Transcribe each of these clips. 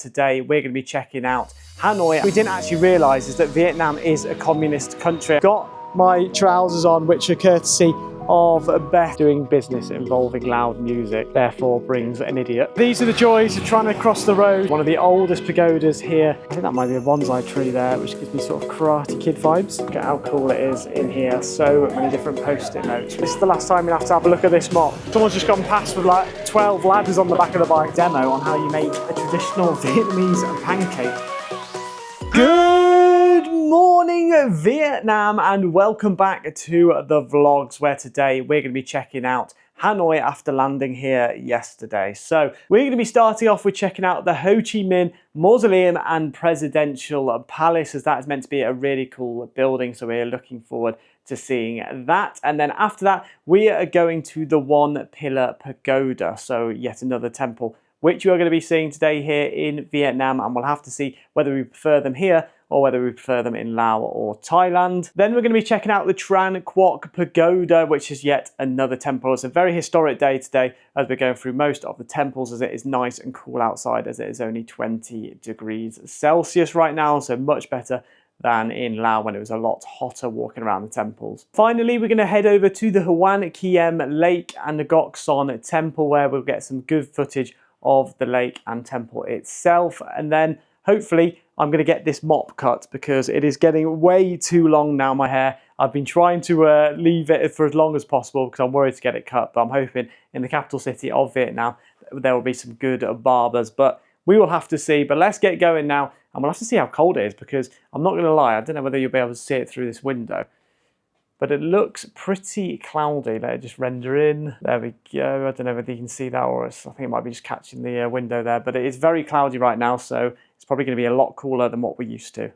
Today we're going to be checking out Hanoi. What we didn't actually realise is that Vietnam is a communist country. I've got my trousers on, which are courtesy of Beth. Doing business involving loud music therefore brings an idiot. These are the joys of trying to cross the road. One of the oldest pagodas here. I think that might be a bonsai tree there, which gives me sort of Karate Kid vibes. Look at how cool it is in here. So many different post-it notes. This is the last time you have to have a look at this mop. Someone's just gone past with like 12 ladders on the back of the bike. Demo on how you make a traditional Vietnamese pancake. Good morning Vietnam, and welcome back to the vlogs, where today we're going to be checking out Hanoi after landing here yesterday. So we're going to be starting off with checking out the Ho Chi Minh Mausoleum and Presidential Palace, as that is meant to be a really cool building, so we're looking forward to seeing that. And then after that we are going to the One Pillar Pagoda, so yet another temple which you are going to be seeing today here in Vietnam, and we'll have to see whether we prefer them here or whether we prefer them in Laos or Thailand. Then we're going to be checking out the Tran Quoc Pagoda, which is yet another temple. It's a very historic day today as we're going through most of the temples, as it is nice and cool outside, as it is only 20 degrees Celsius right now, so much better than in Laos when it was a lot hotter walking around the temples. Finally, we're going to head over to the Hoan Kiem Lake and the Ngoc Son Temple, where we'll get some good footage of the lake and temple itself. And then hopefully I'm going to get this mop cut, because it is getting way too long now, my hair. I've been trying to leave it for as long as possible because I'm worried to get it cut, but I'm hoping in the capital city of Vietnam there will be some good barbers, but we will have to see. But let's get going now, and we'll have to see how cold it is, because I'm not going to lie, I don't know whether you'll be able to see it through this window, but it looks pretty cloudy. Let it just render in. There we go. I don't know whether you can see that, or I think it might be just catching the window there, but it is very cloudy right now, so it's probably going to be a lot cooler than what we're used to.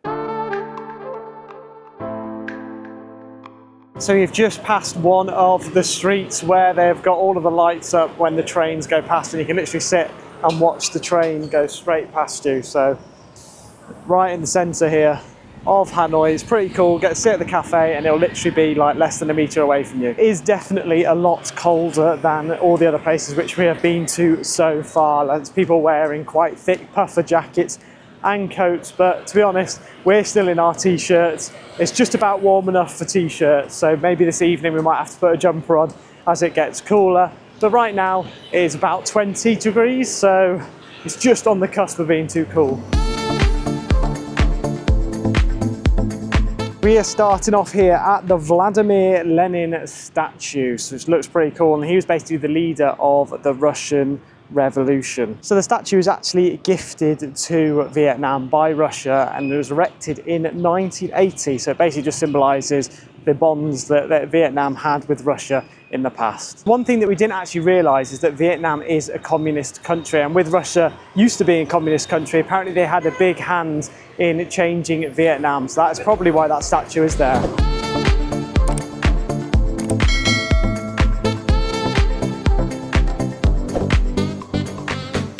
So you've just passed one of the streets where they've got all of the lights up when the trains go past, and you can literally sit and watch the train go straight past you. So right in the centre here of Hanoi. It's pretty cool. Get to sit at the cafe and it'll literally be like less than a metre away from you. It is definitely a lot colder than all the other places which we have been to so far. There's people wearing quite thick puffer jackets and coats, but to be honest, we're still in our t-shirts. It's just about warm enough for t-shirts, so maybe this evening we might have to put a jumper on as it gets cooler. But right now it is about 20 degrees, so it's just on the cusp of being too cool. We are starting off here at the Vladimir Lenin statue, which looks pretty cool, and he was basically the leader of the Russian Revolution. So the statue is actually gifted to Vietnam by Russia, and it was erected in 1980, so it basically just symbolises the bonds that Vietnam had with Russia in the past. One thing that we didn't actually realise is that Vietnam is a communist country, and with Russia used to be a communist country, apparently they had a big hand in changing Vietnam, so that's probably why that statue is there.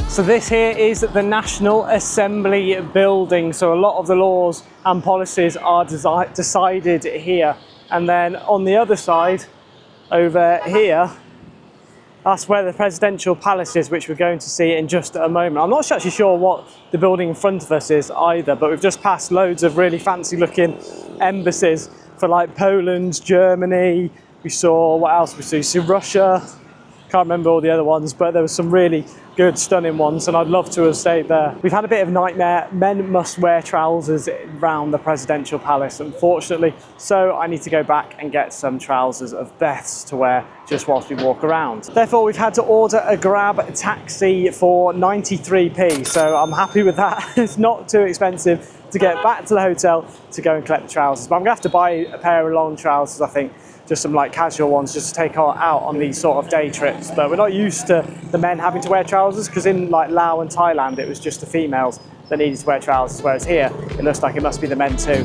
So this here is the National Assembly building, so a lot of the laws and policies are decided here. And then on the other side, over here, that's where the Presidential Palace is, which we're going to see in just a moment. I'm not actually sure what the building in front of us is either, but we've just passed loads of really fancy looking embassies for like Poland, Germany. We saw, what else we see? We see Russia. Can't remember all the other ones, but there were some really good, stunning ones, and I'd love to have stayed there. We've had a bit of a nightmare. Men must wear trousers around the Presidential Palace, unfortunately, so I need to go back and get some trousers of Beth's to wear just whilst we walk around. Therefore, we've had to order a Grab taxi for 93p, so I'm happy with that. It's not too expensive to get back to the hotel to go and collect the trousers, but I'm gonna have to buy a pair of long trousers, I think. Just some like casual ones, just to take out on these sort of day trips. But we're not used to the men having to wear trousers, because in like Laos and Thailand it was just the females that needed to wear trousers, whereas here it looks like it must be the men too.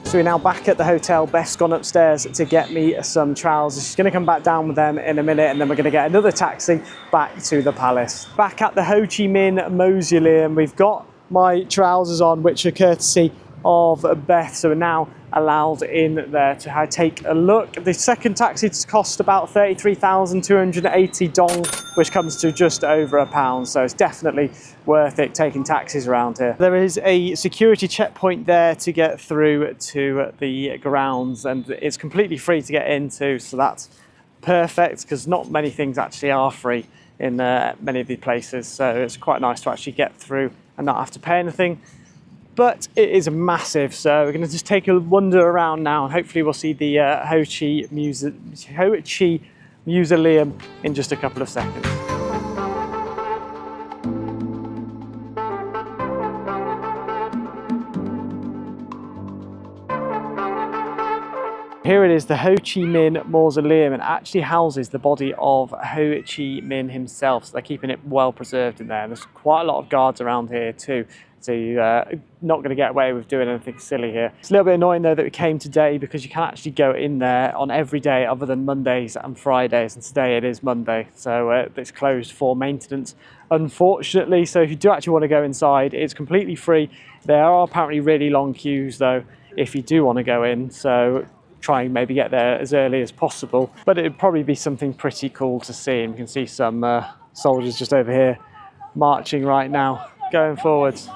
So we're now back at the hotel. Beth's gone upstairs to get me some trousers. She's going to come back down with them in a minute, and then we're going to get another taxi back to the palace. Back at the Ho Chi Minh Mausoleum, we've got my trousers on, which are courtesy of Beth, so we're now allowed in there to take a look. The second taxi cost about 33,280 dong, which comes to just over £1, so it's definitely worth it taking taxis around here. There is a security checkpoint there to get through to the grounds, and it's completely free to get into, so that's perfect because not many things actually are free in many of these places, so it's quite nice to actually get through and not have to pay anything. But it is massive, so we're going to just take a wander around now, and hopefully we'll see the Ho Chi Mausoleum in just a couple of seconds. Here it is, the Ho Chi Minh Mausoleum, and it actually houses the body of Ho Chi Minh himself, so they're keeping it well preserved in there. And there's quite a lot of guards around here too, so you're not going to get away with doing anything silly here. It's a little bit annoying though that we came today, because you can actually go in there on every day other than Mondays and Fridays, and today it is Monday, so it's closed for maintenance, unfortunately. So if you do actually want to go inside, it's completely free. There are apparently really long queues though if you do want to go in, so try and maybe get there as early as possible, but it'd probably be something pretty cool to see. And you can see some soldiers just over here marching right now, going forwards.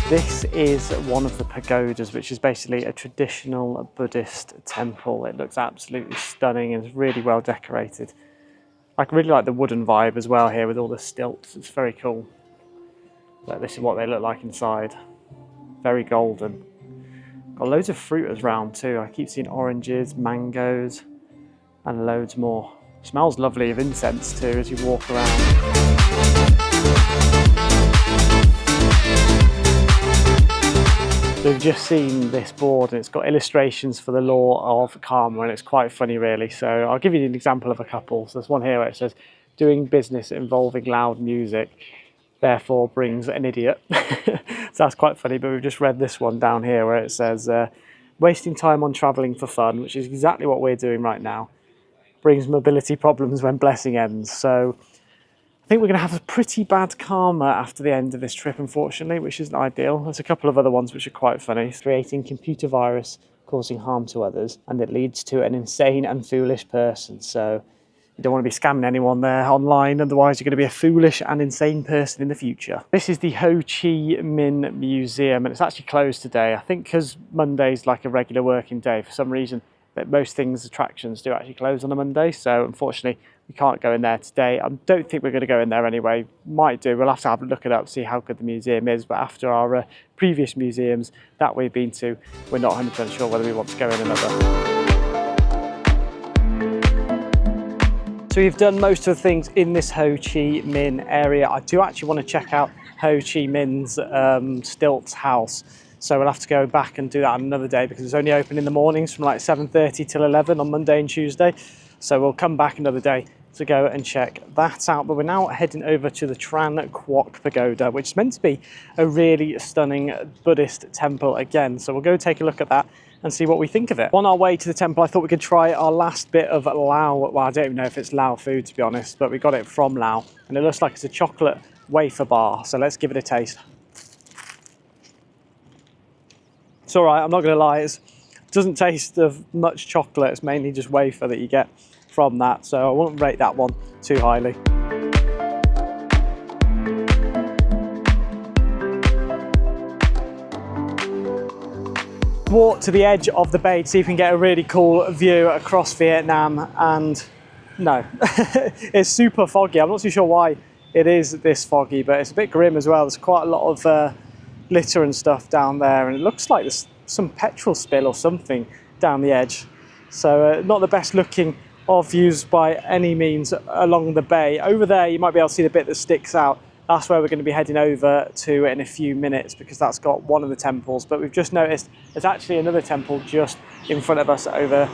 This is one of the pagodas, which is basically a traditional Buddhist temple. It looks absolutely stunning and it's really well decorated. I really like the wooden vibe as well here with all the stilts. It's very cool. But this is what they look like inside. Very golden. Got loads of fruit around too. I keep seeing oranges, mangoes, and loads more. Smells lovely of incense too as you walk around. So we've just seen this board and it's got illustrations for the law of karma, and it's quite funny really. So I'll give you an example of a couple. So there's one here where it says, doing business involving loud music therefore brings an idiot. So that's quite funny, but we've just read this one down here where it says, wasting time on travelling for fun, which is exactly what we're doing right now, brings mobility problems when blessing ends. So I think we're going to have a pretty bad karma after the end of this trip, unfortunately, which isn't ideal. There's a couple of other ones which are quite funny. Creating computer virus causing harm to others, and it leads to an insane and foolish person. So you don't want to be scamming anyone there online, otherwise you're going to be a foolish and insane person in the future. This is the Ho Chi Minh Museum, and it's actually closed today. I think because Monday's like a regular working day, for some reason that most things, attractions do actually close on a Monday, so unfortunately we can't go in there today. I don't think we're going to go in there anyway. Might do, we'll have to have a look it up, see how good the museum is, but after our previous museums that we've been to, we're not 100% sure whether we want to go in another. So we've done most of the things in this Ho Chi Minh area. I do actually want to check out Ho Chi Minh's stilts house. So we'll have to go back and do that on another day because it's only open in the mornings from like 7:30 till 11 on Monday and Tuesday. So we'll come back another day to go and check that out. But we're now heading over to the Tran Quoc Pagoda, which is meant to be a really stunning Buddhist temple again. So we'll go take a look at that and see what we think of it. On our way to the temple, I thought we could try our last bit of Lao. Well, I don't even know if it's Lao food, to be honest, but we got it from Lao. And it looks like it's a chocolate wafer bar. So let's give it a taste. It's all right, I'm not going to lie, it doesn't taste of much chocolate, it's mainly just wafer that you get from that, so I wouldn't rate that one too highly. Walk to the edge of the bay to see if we can get a really cool view across Vietnam, and no, it's super foggy. I'm not too sure why it is this foggy, but it's a bit grim as well. There's quite a lot of litter and stuff down there, and it looks like there's some petrol spill or something down the edge, so not the best looking of views by any means along the bay. Over there, you might be able to see the bit that sticks out. That's where we're going to be heading over to in a few minutes because that's got one of the temples. But we've just noticed there's actually another temple just in front of us over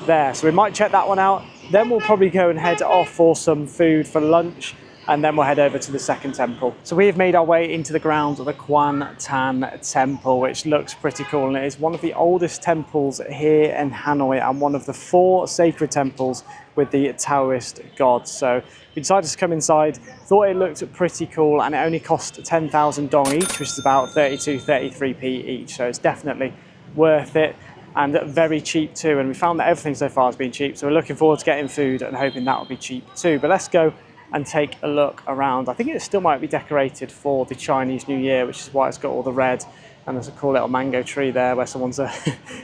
there. So we might check that one out. Then we'll probably go and head off for some food for lunch, and then we'll head over to the second temple. So we have made our way into the grounds of the Quan Temple, which looks pretty cool, and it is one of the oldest temples here in Hanoi and one of the 4 sacred temples with the Taoist gods. So we decided to come inside, thought it looked pretty cool, and it only cost 10,000 dong each, which is about 32, 33p each. So it's definitely worth it and very cheap too. And we found that everything so far has been cheap. So we're looking forward to getting food and hoping that will be cheap too. But let's go and take a look around. I think it still might be decorated for the Chinese New Year, which is why it's got all the red. And there's a cool little mango tree there where someone's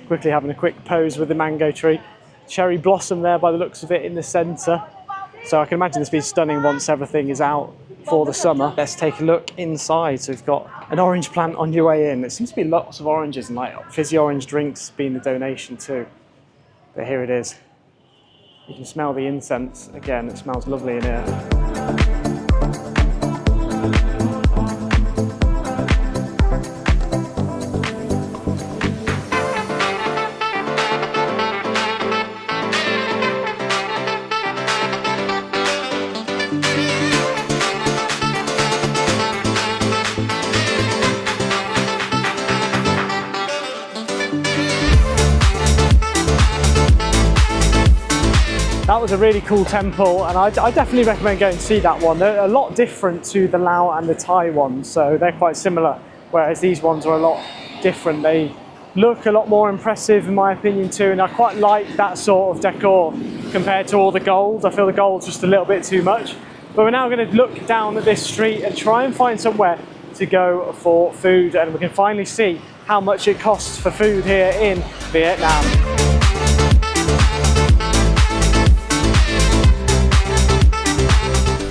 quickly having a quick pose with the mango tree. Cherry blossom there by the looks of it in the centre. So I can imagine this being stunning once everything is out for the summer. Let's take a look inside. So we've got an orange plant on your way in. There seems to be lots of oranges and like fizzy orange drinks being the donation too. But here it is. You can smell the incense. Again, it smells lovely in here. That was a really cool temple, and I definitely recommend going to see that one. They're a lot different to the Lao and the Thai ones, so they're quite similar, whereas these ones are a lot different. They look a lot more impressive in my opinion too, and I quite like that sort of decor compared to all the gold. I feel the gold's just a little bit too much. But we're now going to look down at this street and try and find somewhere to go for food, and we can finally see how much it costs for food here in Vietnam.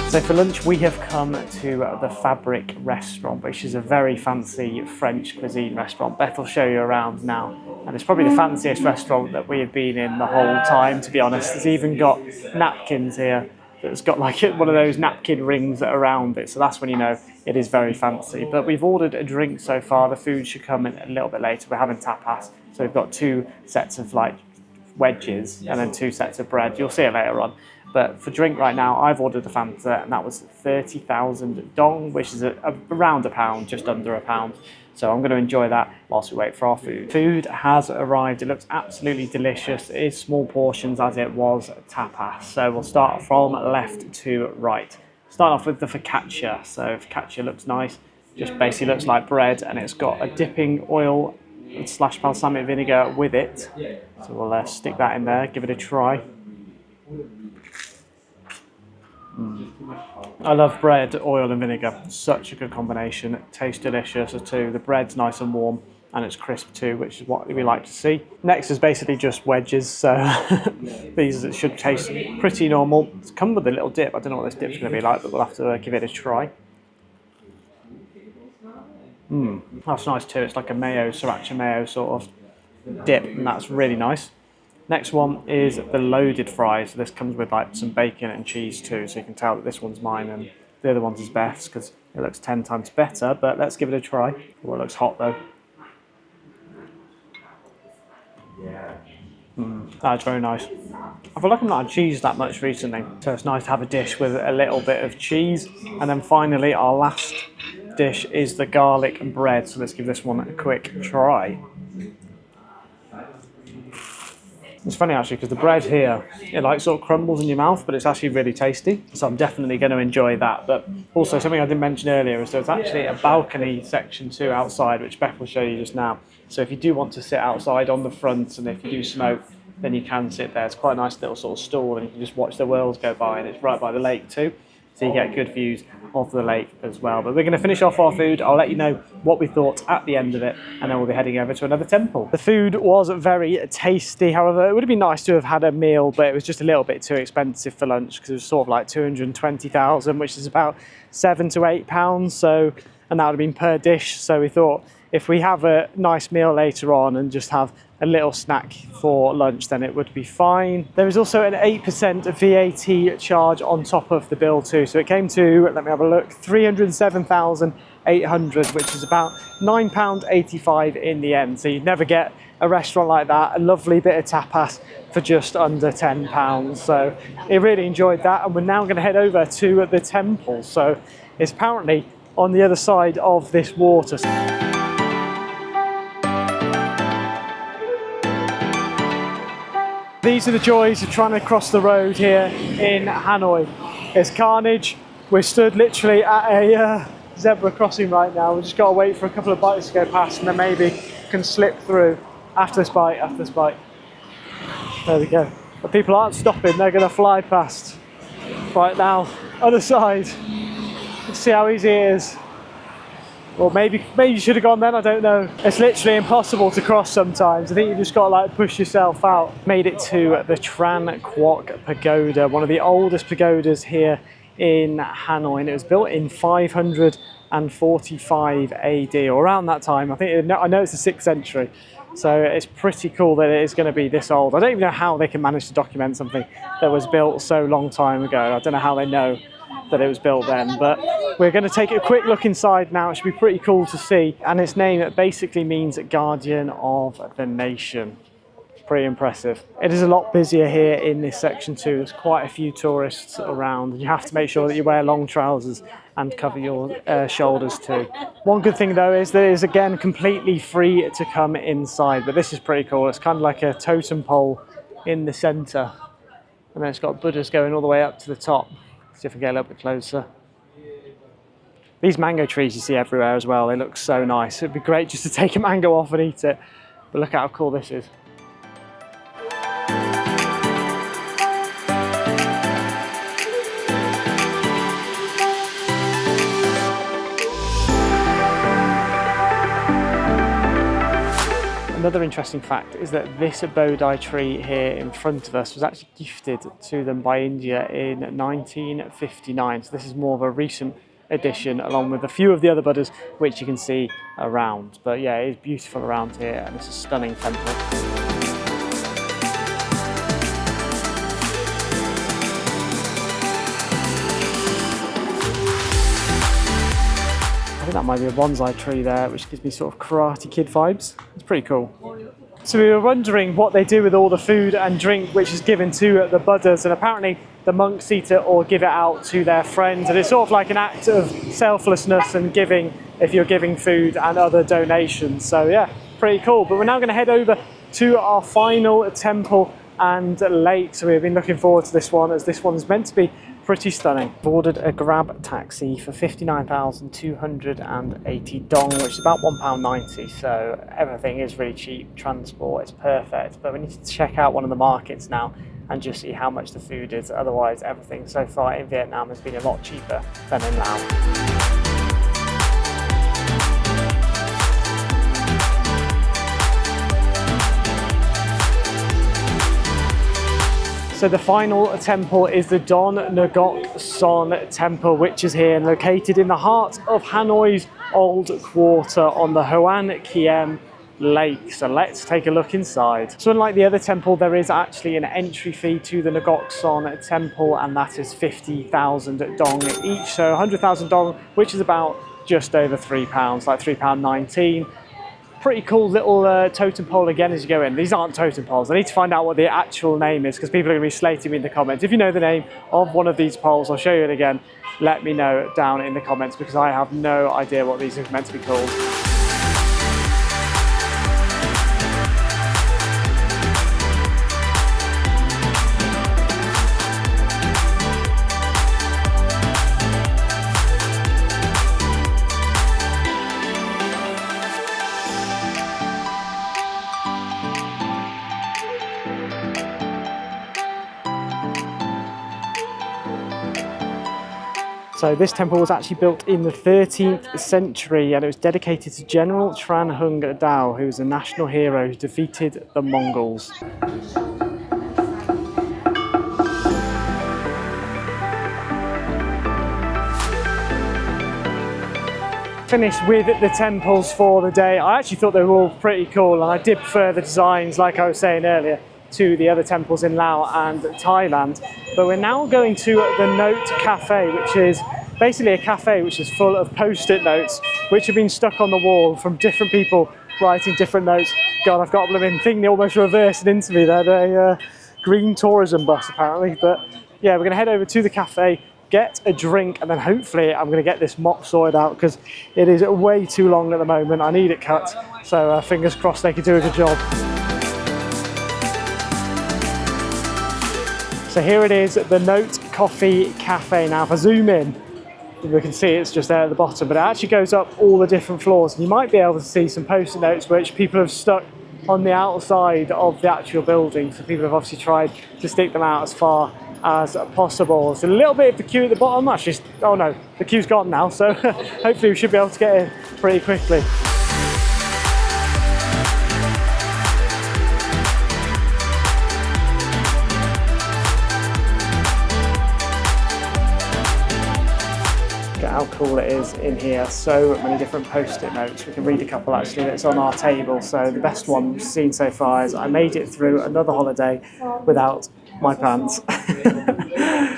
So for lunch we have come to the Fabrik restaurant, which is a very fancy French cuisine restaurant. Beth will show you around now, and it's probably the fanciest restaurant that we have been in the whole time, to be honest. It's even got napkins here that's got like one of those napkin rings around it, so that's when you know it is very fancy. But we've ordered a drink so far. The food should come in a little bit later. We're having tapas, so we've got 2 sets of like wedges and then 2 sets of bread. You'll see it later on. But for drink right now, I've ordered a Fanta, and that was 30,000 dong, which is around £1, just under £1. So I'm going to enjoy that whilst we wait for our food. Food has arrived. It looks absolutely delicious. It is small portions as it was tapas. So we'll start from left to right. Start off with the focaccia. So focaccia looks nice. Just basically looks like bread, and it's got a dipping oil / balsamic vinegar with it. So we'll stick that in there, give it a try. I love bread, oil and vinegar. Such a good combination. It tastes delicious too. The bread's nice and warm and it's crisp too, which is what we like to see. Next is basically just wedges. So these should taste pretty normal. It's come with a little dip. I don't know what this dip's going to be like, but we'll have to give it a try. That's nice too. It's like a mayo, sriracha mayo sort of dip, and that's really nice. Next one is the loaded fries. So this comes with like some bacon and cheese too, so you can tell that this one's mine and the other one's is Beth's because it looks 10 times better, but let's give it a try. Oh, it looks hot though. That's very nice. I feel like I've not had cheese that much recently, so it's nice to have a dish with a little bit of cheese. And then finally, our last dish is the garlic and bread, so let's give this one a quick try. It's funny actually because the bread here, it like sort of crumbles in your mouth, but it's actually really tasty. So I'm definitely going to enjoy that. But also something I didn't mention earlier is there's actually a balcony section too outside, which Beth will show you just now. So if you do want to sit outside on the front, and if you do smoke, then you can sit there. It's quite a nice little sort of stall, and you can just watch the world go by, and it's right by the lake too. So you get good views of the lake as well. But we're going to finish off our food. I'll let you know what we thought at the end of it, and then we'll be heading over to another temple. The food was very tasty. However, it would have been nice to have had a meal, but it was just a little bit too expensive for lunch because it was sort of like 220,000, which is about £7 to £8. So, and that would have been per dish. So we thought if we have a nice meal later on and just have a little snack for lunch, then it would be fine. There is also an 8% VAT charge on top of the bill too. So it came to, let me have a look, 307,800, which is about £9.85 in the end. So you'd never get a restaurant like that, a lovely bit of tapas for just under £10. So I really enjoyed that. And we're now going to head over to the temple. So it's apparently on the other side of this water. These are the joys of trying to cross the road here in Hanoi. It's carnage. We're stood literally at a zebra crossing right now. We've just got to wait for a couple of bikes to go past and then maybe can slip through after this bite, after this bite. There we go. But people aren't stopping, they're going to fly past. Right now, other side. Let's see how easy it is. Or maybe you should have gone then, I don't know. It's literally impossible to cross sometimes. I think you've just got to like push yourself out. Made it to the Tran Quoc Pagoda, one of the oldest pagodas here in Hanoi, and it was built in 545 AD, or around that time. I know it's the 6th century. So it's pretty cool that it is going to be this old. I don't even know how they can manage to document something that was built so long time ago. I don't know how they know that it was built then, but we're going to take a quick look inside now. It should be pretty cool to see, and its name basically means guardian of the nation. Pretty impressive. It is a lot busier here in this section too. There's quite a few tourists around. You have to make sure that you wear long trousers and cover your shoulders too. One good thing though is that it is again completely free to come inside, but this is pretty cool. It's kind of like a totem pole in the center, and then it's got Buddhas going all the way up to the top. See if we get a little bit closer. These mango trees you see everywhere as well, they look so nice. It'd be great just to take a mango off and eat it, but look at how cool this is. Another interesting fact is that this Bodhi tree here in front of us was actually gifted to them by India in 1959. So this is more of a recent addition, along with a few of the other Buddhas which you can see around. But yeah, it is beautiful around here and it's a stunning temple. I think that might be a bonsai tree there, which gives me sort of Karate Kid vibes. It's pretty cool. So we were wondering what they do with all the food and drink which is given to the Buddhas, and apparently the monks eat it or give it out to their friends, and it's sort of like an act of selflessness and giving if you're giving food and other donations. So yeah, pretty cool. But we're now going to head over to our final temple and lake. So we've been looking forward to this one, as this one is meant to be pretty stunning. Ordered a grab taxi for 59,280 dong, which is about £1.90. So everything is really cheap. Transport is perfect, but we need to check out one of the markets now and just see how much the food is. Otherwise, everything so far in Vietnam has been a lot cheaper than in Laos. So the final temple is the Don Ngoc Son Temple, which is here and located in the heart of Hanoi's old quarter on the Hoan Kiem Lake. So let's take a look inside. So unlike the other temple, there is actually an entry fee to the Ngoc Son Temple, and that is 50,000 dong each. So 100,000 dong, which is about just over £3, like £3.19. Pretty cool little totem pole again as you go in. These aren't totem poles. I need to find out what the actual name is, because people are going to be slating me in the comments. If you know the name of one of these poles, I'll show you it again. Let me know down in the comments, because I have no idea what these are meant to be called. So this temple was actually built in the 13th century, and it was dedicated to General Tran Hung Dao, who was a national hero who defeated the Mongols. Finished with the temples for the day. I actually thought they were all pretty cool, and I did prefer the designs, like I was saying earlier, to the other temples in Laos and Thailand. But we're now going to the Note Cafe, which is basically a cafe which is full of post-it notes which have been stuck on the wall from different people writing different notes. God, I've got a blooming thing almost reversing into me there, a green tourism bus apparently. But yeah, we're going to head over to the cafe, get a drink, and then hopefully I'm going to get this mop sorted out because it is way too long at the moment. I need it cut, so fingers crossed they can do a good job. So here it is, the Note Coffee Cafe. Now if I zoom in, we can see it's just there at the bottom, but it actually goes up all the different floors. And you might be able to see some post-it notes which people have stuck on the outside of the actual building. So people have obviously tried to stick them out as far as possible. There's a little bit of the queue at the bottom, actually. Oh no, the queue's gone now, so hopefully we should be able to get in pretty quickly. How cool it is in here. So many different post-it notes. We can read a couple actually that's on our table. So the best one we've seen so far is, I made it through another holiday without my pants. There's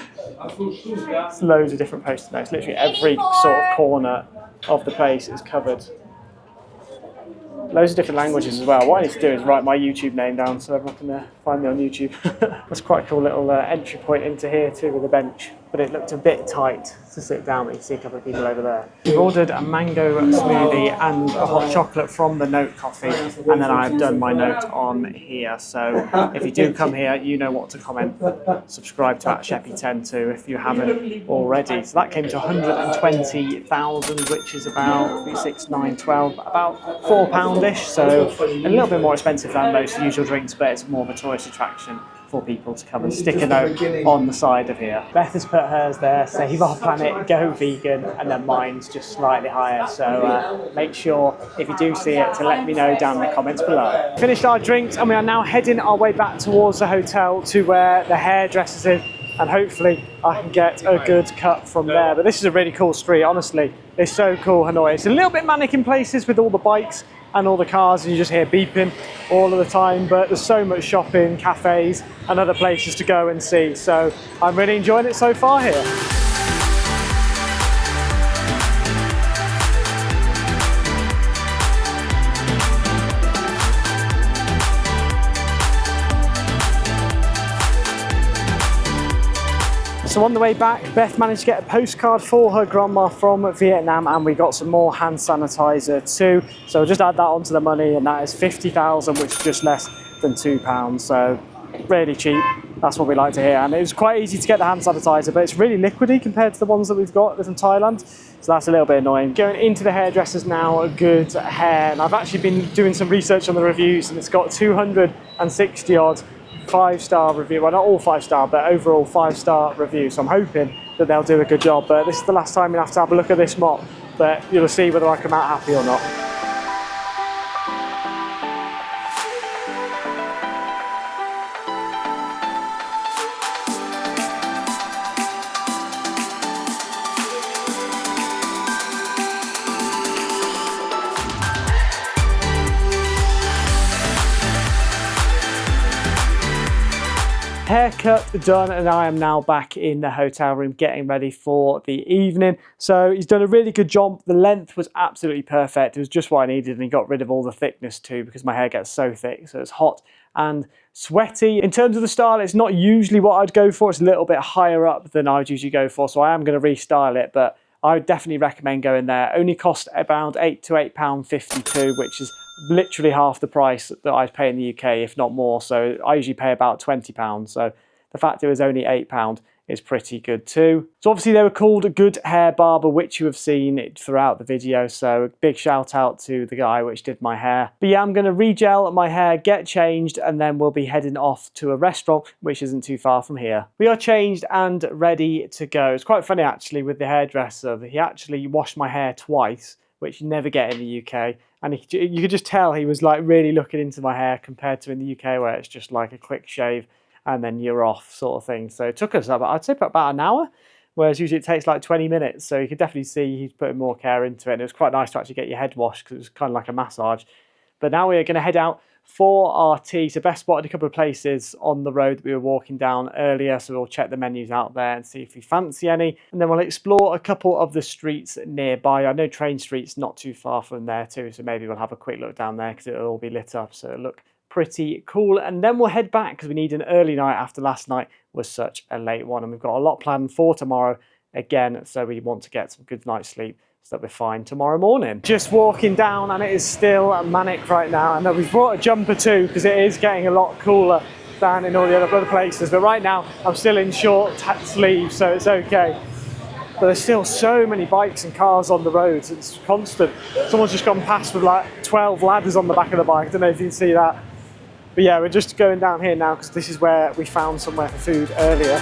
loads of different post-it notes. Literally every sort of corner of the place is covered. Loads of different languages as well. What I need to do is write my YouTube name down so everyone can find me on YouTube. That's quite a cool little entry point into here too, with a bench. But it looked a bit tight to sit down, but you can see a couple of people over there. We've ordered a mango smoothie and a hot chocolate from the Note Coffee, and then I've done my note on here. So if you do come here, you know what to comment. Subscribe to @Sheppy10 too if you haven't already. So that came to 120,000, which is about 6, 9, 12, about £4-ish. So a little bit more expensive than most usual drinks, but it's more of a tourist attraction for people to come and stick a note on the side of here. Beth has put hers there, save our planet, go vegan, and then mine's just slightly higher. So make sure, if you do see it, to let me know down in the comments below. Finished our drinks and we are now heading our way back towards the hotel to where the hairdressers is, and hopefully I can get a good cut from there. But this is a really cool street, honestly. It's so cool, Hanoi. It's a little bit manic in places with all the bikes and all the cars, and you just hear beeping all of the time, but there's so much shopping, cafes, and other places to go and see. So I'm really enjoying it so far here. So on the way back, Beth managed to get a postcard for her grandma from Vietnam, and we got some more hand sanitizer too. So we'll just add that onto the money, and that is 50,000, which is just less than £2. So really cheap. That's what we like to hear. And it was quite easy to get the hand sanitizer, but it's really liquidy compared to the ones that we've got from Thailand. So that's a little bit annoying. Going into the hairdressers now, Good Hair. And I've actually been doing some research on the reviews, and it's got 260 odd 5-star review. Well, not all 5-star, but overall 5-star review. So I'm hoping that they'll do a good job. But this is the last time you have to have a look at this mop. But you'll see whether I come out happy or not. Haircut done, and I am now back in the hotel room getting ready for the evening. So he's done a really good job. The length was absolutely perfect. It was just what I needed, and he got rid of all the thickness too, because my hair gets so thick, so it's hot and sweaty. In terms of the style, it's not usually what I'd go for. It's a little bit higher up than I would usually go for, so I am going to restyle it, but I would definitely recommend going there. Only cost about £8 to £8.52, which is literally half the price that I'd pay in the UK, if not more. So I usually pay about £20. So the fact it was only £8 is pretty good too. So obviously they were called Good Hair Barber, which you have seen throughout the video. So big shout out to the guy which did my hair. But yeah, I'm going to re-gel my hair, get changed, and then we'll be heading off to a restaurant which isn't too far from here. We are changed and ready to go. It's quite funny actually with the hairdresser. He actually washed my hair twice, which you never get in the UK. And you could just tell he was like really looking into my hair compared to in the UK, where it's just like a quick shave and then you're off sort of thing. So it took us about, I'd say about an hour, whereas usually it takes like 20 minutes. So you can definitely see he's putting more care into it. And it was quite nice to actually get your head washed because it was kind of like a massage. But now we're going to head out for our tea. So Beth spotted a couple of places on the road that we were walking down earlier. So we'll check the menus out there and see if we fancy any. And then we'll explore a couple of the streets nearby. I know Train Street's not too far from there too. So maybe we'll have a quick look down there because it'll all be lit up. So it'll look pretty cool. And then we'll head back because we need an early night after last night was such a late one. And we've got a lot planned for tomorrow again. So we want to get some good night's sleep so that we're fine tomorrow morning. Just walking down and it is still manic right now. I know we've brought a jumper too because it is getting a lot cooler than in all the other places. But right now I'm still in short sleeves, so it's okay. But there's still so many bikes and cars on the roads. It's constant. Someone's just gone past with like 12 ladders on the back of the bike. I don't know if you can see that. But yeah, we're just going down here now because this is where we found somewhere for food earlier.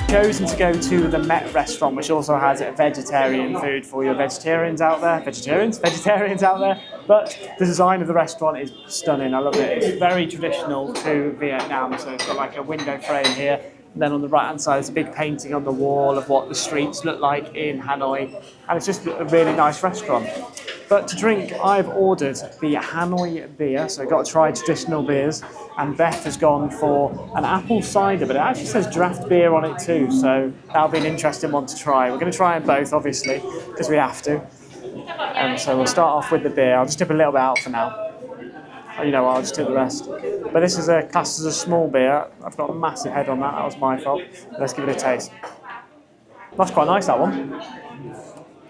Chosen to go to the Met restaurant, which also has vegetarian food for your vegetarians out there. Vegetarians out there. But the design of the restaurant is stunning. I love it. It's very traditional to Vietnam. So it's got like a window frame here. And then on the right hand side, there's a big painting on the wall of what the streets look like in Hanoi. And it's just a really nice restaurant. But to drink, I've ordered the Hanoi beer. So I've got to try traditional beers. And Beth has gone for an apple cider, but it actually says draft beer on it too. So that'll be an interesting one to try. We're going to try them both, obviously, because we have to. And so we'll start off with the beer. I'll just dip a little bit out for now. You know what, I'll just do the rest. But this is classed as a small beer. I've got a massive head on that. That was my fault. Let's give it a taste. That's quite nice, that one.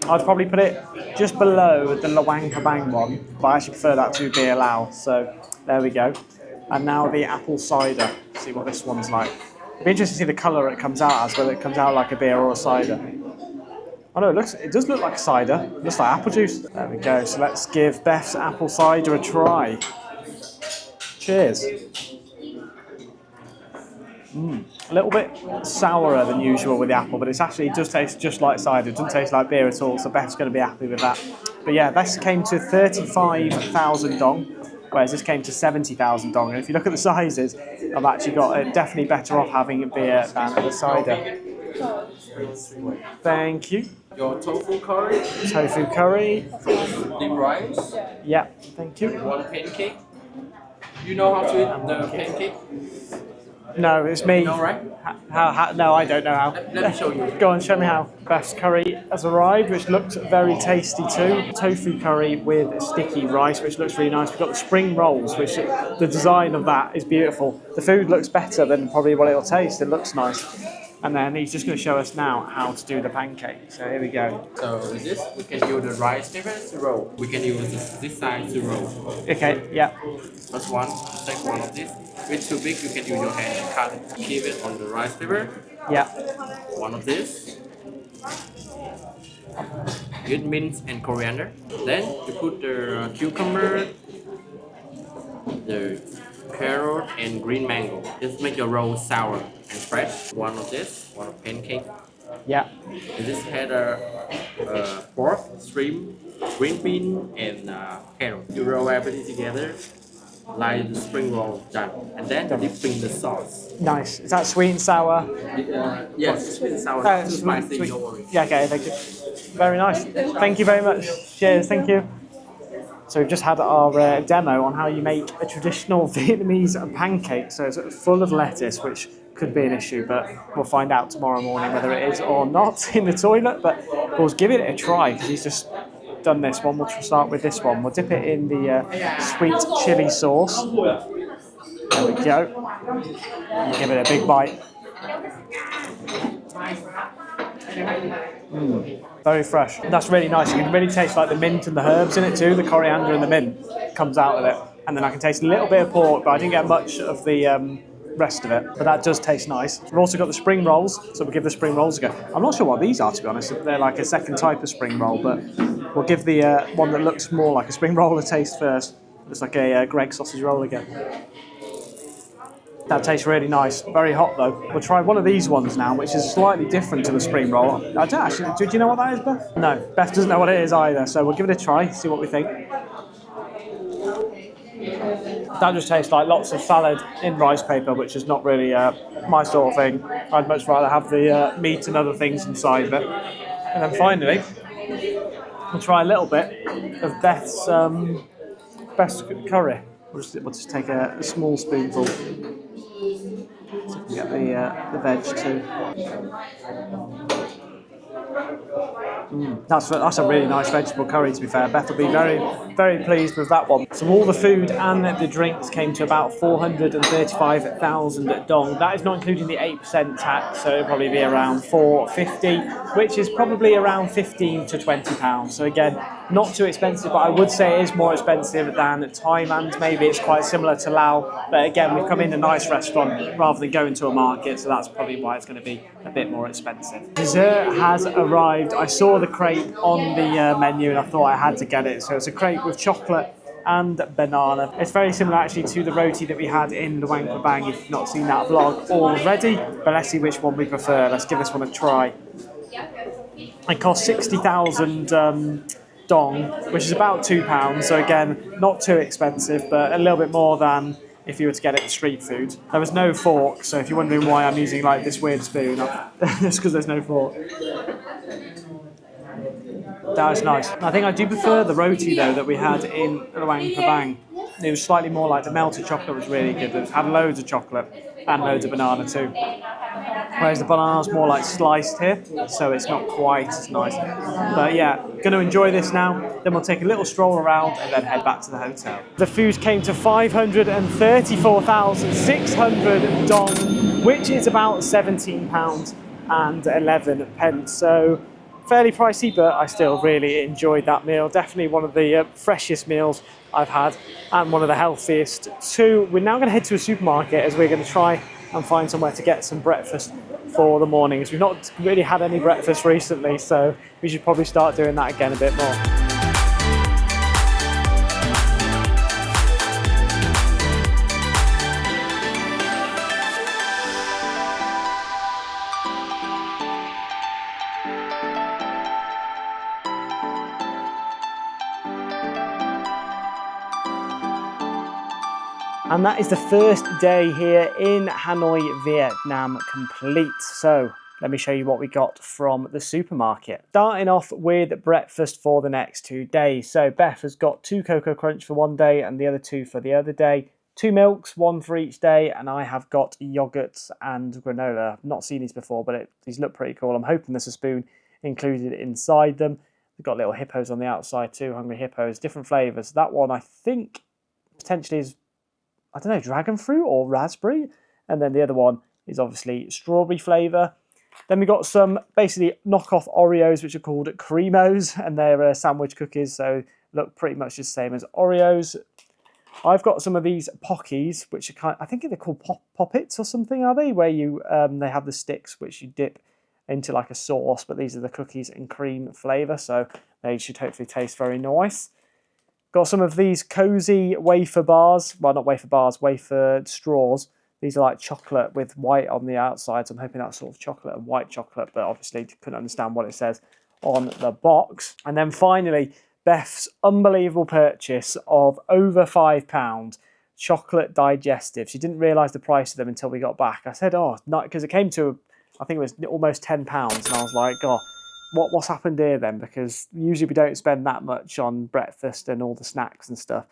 I'd probably put it just below the Luang Prabang one, but I actually prefer that to beer Lao. So there we go. And now the apple cider. See what this one's like. It'd be interesting to see the colour it comes out as, whether it comes out like a beer or a cider. Oh no, it does look like a cider. It looks like apple juice. There we go. So let's give Beth's apple cider a try. Cheers. A little bit sourer than usual with the apple, but it does taste just like cider. It doesn't taste like beer at all, so Beth's going to be happy with that. But yeah, this came to 35,000 dong, whereas this came to 70,000 dong. And if you look at the sizes, I've actually got definitely better off having a beer than the cider. Thank you. Your tofu curry. Tofu curry. Deep rice. Yeah, thank you. One pancake. You know how to eat the pancake? No, it's me. No, right? No, I don't know how. Let me show you. Go on, show me how. Beth's curry has arrived, which looks very tasty too. Tofu curry with sticky rice, which looks really nice. We've got the spring rolls, which the design of that is beautiful. The food looks better than probably what it'll taste. It looks nice. And then he's just going to show us now how to do the pancake. So here we go. So this, we can use the rice paper to roll. We can use this side to roll. Okay, yeah. First one, take one of this. If it's too big, you can use your hand and cut it. Keep it on the rice paper. Yeah. One of this. Good mint and coriander. Then you put the cucumber, the carrot and green mango. Just make your roll sour and fresh. One of this, one of pancake. Yeah. And this had pork, shrimp, green bean, and carrot. You roll everything together like the spring roll done, and then dipping the sauce. Nice. Is that sweet and sour? Yes, sweet and sour. Too spicy, Sweet. don't worry. Yeah, okay, thank you. Very nice. Thank you very much. Cheers, thank you. So we've just had our demo on how you make a traditional Vietnamese pancake. So it's full of lettuce, which could be an issue, but we'll find out tomorrow morning whether it is or not in the toilet. But we'll give it a try because he's just done this one. We'll start with this one. We'll dip it in the sweet chili sauce. There we go. Give it a big bite. Very fresh. That's really nice. You can really taste like the mint and the herbs in it too. The coriander and the mint comes out of it. And then I can taste a little bit of pork, but I didn't get much of the rest of it. But that does taste nice. We've also got the spring rolls, so we'll give the spring rolls a go. I'm not sure what these are, to be honest. They're like a second type of spring roll, but we'll give the one that looks more like a spring roll a taste first. It's like a Gregg sausage roll again. That tastes really nice. Very hot though. We'll try one of these ones now, which is slightly different to the spring roll. I don't actually. Do you know what that is, Beth? No, Beth doesn't know what it is either. So we'll give it a try, see what we think. That just tastes like lots of salad in rice paper, which is not really my sort of thing. I'd much rather have the meat and other things inside of it. And then finally, we'll try a little bit of Beth's curry. We'll just take a small spoonful. So we can get the veg too. That's a really nice vegetable curry, to be fair. Beth will be very, very pleased with that one. So all the food and the drinks came to about 435,000 dong. That is not including the 8% tax, so it'll probably be around 450, which is probably around 15 to 20 pounds. So again, not too expensive, but I would say it is more expensive than Thailand. Maybe it's quite similar to Laos, but again, we've come in a nice restaurant rather than going to a market, so that's probably why it's going to be a bit more expensive. Dessert has arrived. I saw the crepe on the menu and I thought I had to get it. So it's a crepe with chocolate and banana. It's very similar actually to the roti that we had in the Ngoc Pagoda if you've not seen that vlog already, but let's see which one we prefer. Let's give this one a try. It costs 60,000 dong, which is about £2. So again, not too expensive, but a little bit more than if you were to get it at street food. There was no fork, so if you're wondering why I'm using like this weird spoon, it's because there's no fork. That was nice. I think I do prefer the roti though that we had in Luang Prabang. It was slightly more like the melted chocolate was really good. It had loads of chocolate and loads of banana too. Whereas the banana's more like sliced here, so it's not quite as nice. But yeah, going to enjoy this now. Then we'll take a little stroll around and then head back to the hotel. The food came to 534,600 dong, which is about £17 and 11 pence. So fairly pricey, but I still really enjoyed that meal. Definitely one of the freshest meals I've had and one of the healthiest too. We're now going to head to a supermarket as we're going to try and find somewhere to get some breakfast for the mornings. We've not really had any breakfast recently, so we should probably start doing that again a bit more. And that is the first day here in Hanoi, Vietnam complete. So let me show you what we got from the supermarket. Starting off with breakfast for the next 2 days. So Beth has got 2 Cocoa Crunch for one day and the other 2 for the other day. 2 milks, 1 for each day, and I have got yogurts and granola. I've not seen these before, but these look pretty cool. I'm hoping there's a spoon included inside them. They've got little hippos on the outside too, hungry hippos, different flavours. That one I think potentially is, I don't know, dragon fruit or raspberry. And then the other one is obviously strawberry flavour. Then we got some basically knockoff Oreos, which are called Creamos, and they're sandwich cookies, so look pretty much the same as Oreos. I've got some of these Pockies, which are I think they're called Poppets or something, are they? Where you they have the sticks which you dip into like a sauce, but these are the cookies and cream flavour, so they should hopefully taste very nice. Got some of these cozy wafer bars. Well, not wafer bars, wafer straws. These are like chocolate with white on the outside. So I'm hoping that's sort of chocolate and white chocolate, but obviously couldn't understand what it says on the box. And then finally, Beth's unbelievable purchase of over £5 chocolate digestive. She didn't realise the price of them until we got back. I said, oh, not, because it came to, I think it was almost £10. And I was like, oh, what's happened here then? Because usually we don't spend that much on breakfast and all the snacks and stuff.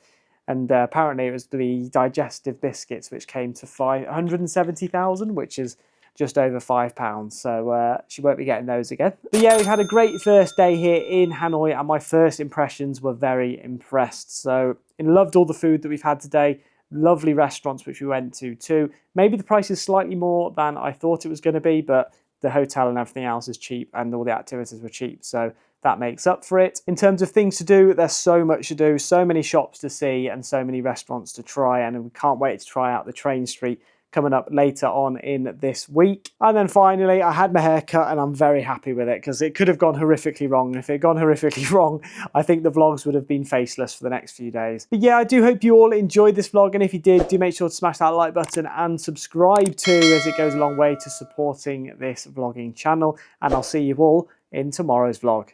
And apparently it was the digestive biscuits, which came to 170,000, which is just over £5. So she won't be getting those again. But yeah, we've had a great first day here in Hanoi, and my first impressions were very impressed. So I loved all the food that we've had today. Lovely restaurants which we went to too. Maybe the price is slightly more than I thought it was going to be, but the hotel and everything else is cheap and all the activities were cheap, so that makes up for it. In terms of things to do, there's so much to do, so many shops to see and so many restaurants to try, and we can't wait to try out the train street coming up later on in this week. And then finally, I had my hair cut and I'm very happy with it because it could have gone horrifically wrong. And if it had gone horrifically wrong, I think the vlogs would have been faceless for the next few days. But yeah, I do hope you all enjoyed this vlog. And if you did, do make sure to smash that like button and subscribe too, as it goes a long way to supporting this vlogging channel. And I'll see you all in tomorrow's vlog.